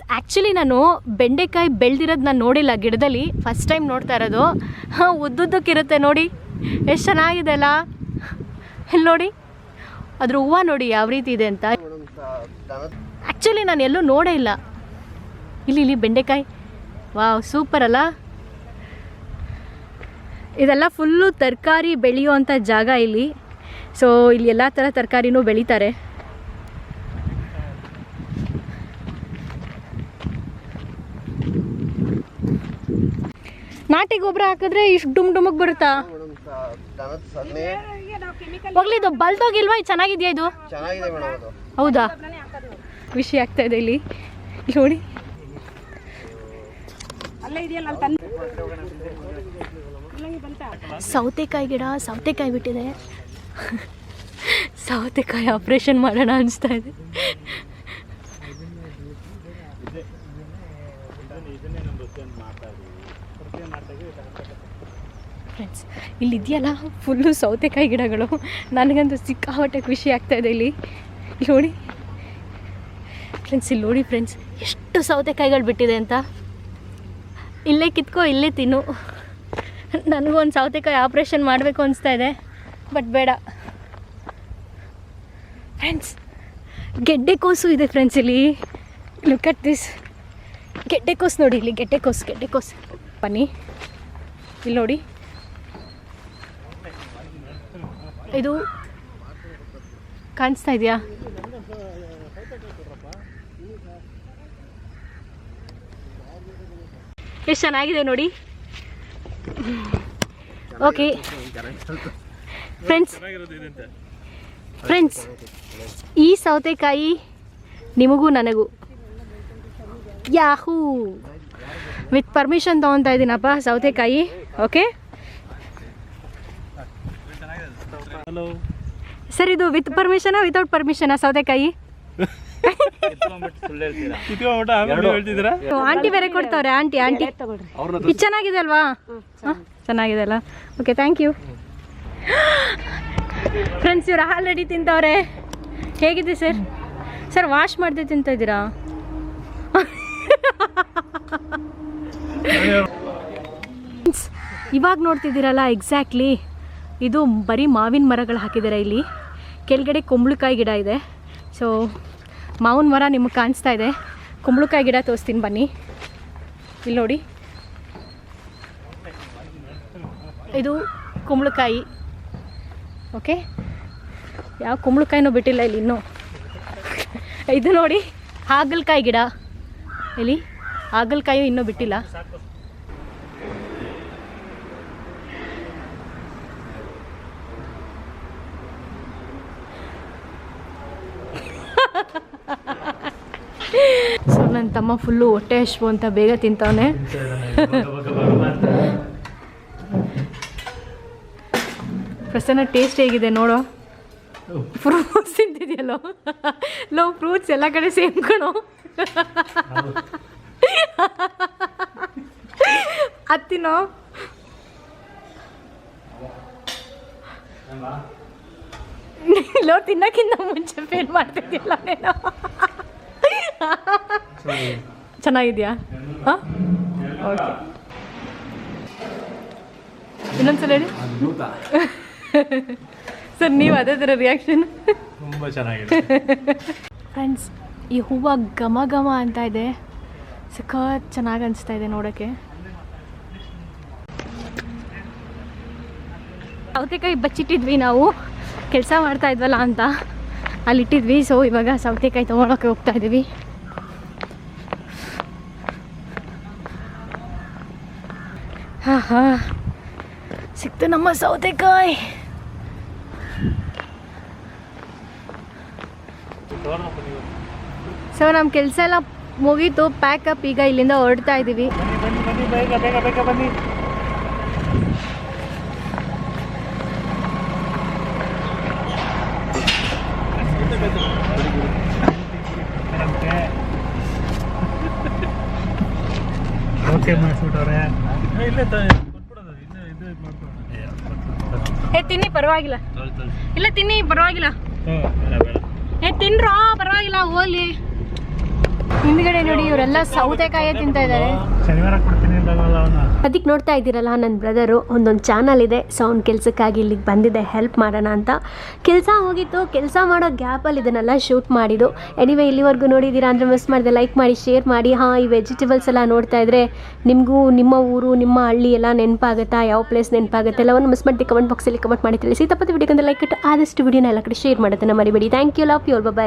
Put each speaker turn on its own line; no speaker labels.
Actually ನಾನು ಬೆಂಡೆಕಾಯಿ ಬೆಳೆದಿರೋದು ನಾನು ನೋಡಿಲ್ಲ ಗಿಡದಲ್ಲಿ, ಫಸ್ಟ್ ಟೈಮ್ ನೋಡ್ತಾ ಇರೋದು. ಉದ್ದುದ್ದಕ್ಕಿರುತ್ತೆ ನೋಡಿ, ಎಷ್ಟು ಚೆನ್ನಾಗಿದೆ ಅಲ್ಲ. ಇಲ್ಲಿ ನೋಡಿ ಅದ್ರ ಹೂವು ನೋಡಿ ಯಾವ ರೀತಿ ಇದೆ ಅಂತ. ಆ್ಯಕ್ಚುಲಿ ನಾನು ಎಲ್ಲೂ ನೋಡೇ ಇಲ್ಲ. ಇಲ್ಲಿ ಬೆಂಡೆಕಾಯಿ, ವಾವ್ ಸೂಪರ್ ಅಲ್ಲ. ಇದೆಲ್ಲ ಫುಲ್ಲು ತರಕಾರಿ ಬೆಳೆಯುವಂಥ ಜಾಗ ಇಲ್ಲಿ. ಸೊ ಇಲ್ಲಿ ಎಲ್ಲ ಥರ ತರಕಾರಿನೂ ಬೆಳೀತಾರೆ. ನಾಟಿ ಗೊಬ್ಬರ ಹಾಕಿದ್ರೆ ಇಷ್ಟು ಡುಮ್ಗೆ ಬರುತ್ತಾ? ಹೋಗ್ಲಿ, ಇದು ಬಲ್ತೋಗಿಲ್ವಾ? ಚೆನ್ನಾಗಿದೆಯಾ ಇದು? ಹೌದಾ? ಖುಷಿ ಆಗ್ತಾ ಇದೆ ಇಲ್ಲಿ ನೋಡಿ. ಸೌತೆಕಾಯಿ ಗಿಡ, ಸೌತೆಕಾಯಿ ಬಿಟ್ಟಿದೆ. ಸೌತೆಕಾಯಿ ಆಪ್ರೇಷನ್ ಮಾಡೋಣ ಅನಿಸ್ತಾ ಇದೆ. ಫ್ರೆಂಡ್ಸ್, ಇಲ್ಲಿ ಇದೆಯಲ್ಲ ಫುಲ್ಲು ಸೌತೆಕಾಯಿ ಗಿಡಗಳು. ನನಗಂತೂ ಸಿಕ್ಕಾಪಟ್ಟೆ ಖುಷಿ ಆಗ್ತಾ ಇದೆ ಇಲ್ಲಿ ನೋಡಿ ಫ್ರೆಂಡ್ಸ್. ಇಲ್ಲಿ ನೋಡಿ ಫ್ರೆಂಡ್ಸ್, ಎಷ್ಟು ಸೌತೆಕಾಯಿಗಳು ಬಿಟ್ಟಿದೆ ಅಂತ. ಇಲ್ಲೇ ಕಿತ್ಕೋ, ಇಲ್ಲೇ ತಿನ್ನು. ನನಗೂ ಒಂದು ಸೌತೆಕಾಯಿ ಆಪ್ರೇಷನ್ ಮಾಡಬೇಕು ಅನಿಸ್ತಾ ಇದೆ, ಬಟ್ ಬೇಡ. ಫ್ರೆಂಡ್ಸ್, ಗೆಡ್ಡೆಕೋಸು ಇದೆ ಫ್ರೆಂಡ್ಸ್ ಇಲ್ಲಿ. ಲುಕ್ ಅಟ್ ದಿಸ್ ಗೆಡ್ಡೆಕೋಸು ನೋಡಿ ಇಲ್ಲಿ. ಗೆಡ್ಡೆಕೋಸು ಬನ್ನಿ ಇಲ್ಲಿ ನೋಡಿ. ಇದು ಕಾಣಿಸ್ತಾ ಇದೆಯಾ? ಎಷ್ಟು ಚೆನ್ನಾಗಿದೆ ನೋಡಿ. ಓಕೆ ಫ್ರೆಂಡ್ಸ್, ಈ ಸೌತೆಕಾಯಿ ನಿಮಗೂ ನನಗೂ ಯಾಹೂ ವಿತ್ ಪರ್ಮಿಷನ್ ತೊಗೊತಾ ಇದ್ದೀನಪ್ಪ ಸೌತೆಕಾಯಿ. ಓಕೆ ಸರ್, ಇದು ವಿತ್ ಪರ್ಮಿಷನಾ ವಿತೌಟ್ ಪರ್ಮಿಷನಾ ಸೌತೆಕಾಯಿ? ಆಂಟಿ ಬೇರೆ ಕೊಡ್ತಾವ್ರೆ. ಆಂಟಿ ಇದು ಚೆನ್ನಾಗಿದೆ ಅಲ್ವಾ? ಚೆನ್ನಾಗಿದೆ ಅಲ್ಲ? Okay, thank you. ಫ್ರೆಂಡ್ಸ್, ಇವ್ರು ಆಲ್ರೆಡಿ ತಿಂತವ್ರೆ. ಹೇಗಿದೆ ಸರ್? ಸರ್, ವಾಶ್ ಮಾಡದೆ ತಿಂತ ಇದ್ದೀರಾ? ಇವಾಗ ನೋಡ್ತಿದ್ದೀರಲ್ಲ, ಎಕ್ಸಾಕ್ಟ್ಲಿ ಇದು ಬರೀ ಮಾವಿನ ಮರಗಳು ಹಾಕಿದ್ದಾರೆ ಇಲ್ಲಿ. ಕೆಳಗಡೆ ಕುಂಬಳಕಾಯಿ ಗಿಡ ಇದೆ. ಸೊ ಮಾವಿನ ಮರ ನಿಮಗೆ ಕಾಣಿಸ್ತಾ ಇದೆ. ಕುಂಬಳಕಾಯಿ ಗಿಡ ತೋರಿಸ್ತೀನಿ ಬನ್ನಿ. ಇಲ್ಲಿ ನೋಡಿ, ಇದು ಕುಂಬಳಕಾಯಿ. ಓಕೆ, ಯಾವ ಕುಂಬಳಕಾಯಿನೂ ಬಿಟ್ಟಿಲ್ಲ ಇಲ್ಲಿ ಇನ್ನೂ. ಇದು ನೋಡಿ ಹಾಗಲಕಾಯಿ ಗಿಡ. ಇಲ್ಲಿ ಹಾಗಲಕಾಯಿ ಇನ್ನೂ ಬಿಟ್ಟಿಲ್ಲ. ಸೊ ನನ್ನ ತಮ್ಮ ಫುಲ್ಲು ಹೊಟ್ಟೆ ಹಶ್ವು ಅಂತ ಬೇಗ ತಿಂತವನೆ. ಪ್ರಸನ್ನ, ಟೇಸ್ಟ್ ಹೇಗಿದೆ ನೋಡೋ. ಫ್ರೂಟ್ಸ್ ತಿಂತಿದೆಯಲ್ಲೋ? ಲೋ, ಫ್ರೂಟ್ಸ್ ಎಲ್ಲ ಕಡೆ ಸೇಮ್ ಕಣೋ. ಹತ್ತಿನೋ? ಲೋ, ತಿನ್ನಕ್ಕಿಂತ ಮುಂಚೆ ಫೇಲ್ ಮಾಡ್ತಿದ್ಯಲ್ಲ ನೀನು. ಚೆನ್ನಾಗಿದೆಯಾ? ಹಾಂ, ಓಕೆ. ಇನ್ನೊಂದ್ಸಲ ಹೇಳಿ ಸರ್, ನೀವು ಅದೇ ಥರ ರಿಯಾಕ್ಷನ್. ತುಂಬ ಚೆನ್ನಾಗಿದೆ ಫ್ರೆಂಡ್ಸ್. ಈ ಹೂವು ಘಮ ಘಮ ಅಂತ ಇದೆ. ಸಖತ್ ಚೆನ್ನಾಗಿ ಅನಿಸ್ತಾ ಇದೆ ನೋಡೋಕ್ಕೆ. ಸೌತೆಕಾಯಿ ಬಚ್ಚಿಟ್ಟಿದ್ವಿ ನಾವು, ಕೆಲಸ ಮಾಡ್ತಾ ಇದ್ವಲ್ಲ ಅಂತ ಅಲ್ಲಿಟ್ಟಿದ್ವಿ. ಸೊ ಇವಾಗ ಸೌತೆಕಾಯಿ ತೊಗೊಳಕ್ಕೆ ಹೋಗ್ತಾ ಇದ್ದೀವಿ. ಹಾಂ, ಸಿಕ್ತು ನಮ್ಮ ಸೌತೆಕಾಯಿ. ಸೊ ನಮ್ಮ ಕೆಲಸ ಎಲ್ಲ ಮುಗೀತು, ಪ್ಯಾಕಪ್. ಈಗ ಇಲ್ಲಿಂದ ಹೊರಡ್ತಾ ಇದ್ದೀವಿ.
ಬನ್ನಿ.
ತಿನ್ನಿ ಪರವಾಗಿಲ್ಲ. ಇಲ್ಲ ತಿನ್ನಿ ಪರವಾಗಿಲ್ಲ. ತಿನ್ರೋ ಪರವಾಗಿಲ್ಲ, ಹೋಗ್ಲಿ. ಹಿಂದ್ಗಡೆ ನೋಡಿ ಇವರೆಲ್ಲ ಸೌತೆಕಾಯಿ ತಿಂತಾ ಇದ್ದಾರೆ.
ಶನಿವಾರ ಕೊಡ್ತೀನಿ ಅಂದಲ್ಲ ಅವನ.
ಅದಕ್ಕೆ ನೋಡ್ತಾ ಇದ್ದೀರಲ್ಲ, ನನ್ನ ಬ್ರದರು ಒಂದೊಂದು ಚಾನಲ್ ಇದೆ. ಸೊ ಅವ್ನ ಕೆಲಸಕ್ಕಾಗಿ ಇಲ್ಲಿಗೆ ಬಂದಿದ್ದೆ ಹೆಲ್ಪ್ ಮಾಡೋಣ ಅಂತ. ಕೆಲಸ ಹೋಗಿತ್ತು, ಕೆಲಸ ಮಾಡೋ ಗ್ಯಾಪಲ್ಲಿ ಇದನ್ನೆಲ್ಲ ಶೂಟ್ ಮಾಡಿದ್ದು. ಎನಿವೇ ಇಲ್ಲಿವರೆಗೂ ನೋಡಿದ್ದೀರಾ ಅಂದರೆ ಮಿಸ್ ಮಾಡಿದೆ ಲೈಕ್ ಮಾಡಿ, ಶೇರ್ ಮಾಡಿ. ಈ ವೆಜಿಟೇಬಲ್ಸ್ ಎಲ್ಲ ನೋಡ್ತಾ ಇದ್ದರೆ ನಿಮಗೂ ನಿಮ್ಮ ಊರು, ನಿಮ್ಮ ಹಳ್ಳಿ ಎಲ್ಲ ನೆನಪಾಗುತ್ತಾ, ಯಾವ ಪ್ಲೇಸ್ ನೆನಪಾಗುತ್ತೆ ಎಲ್ಲವನ್ನು ಮಿಸ್ ಮಾಡಿ ಕಮೆಂಟ್ ಬಾಕ್ಸಲ್ಲಿ ಕಮೆಂಟ್ ಮಾಡಿ ತಿಳಿಸಿ. ತಪ್ಪದೆ ವಿಡಿಯೋಕ್ಕೆ ಲೈಕ್ ಇಟ್ಟು ಆದಷ್ಟು ವಿಡಿಯೋನ ಎಲ್ಲ ಕಡೆ ಶೇರ್ ಮಾಡೋದನ್ನು ಮರಿಬೇಡಿ. Thank you, love you all, by.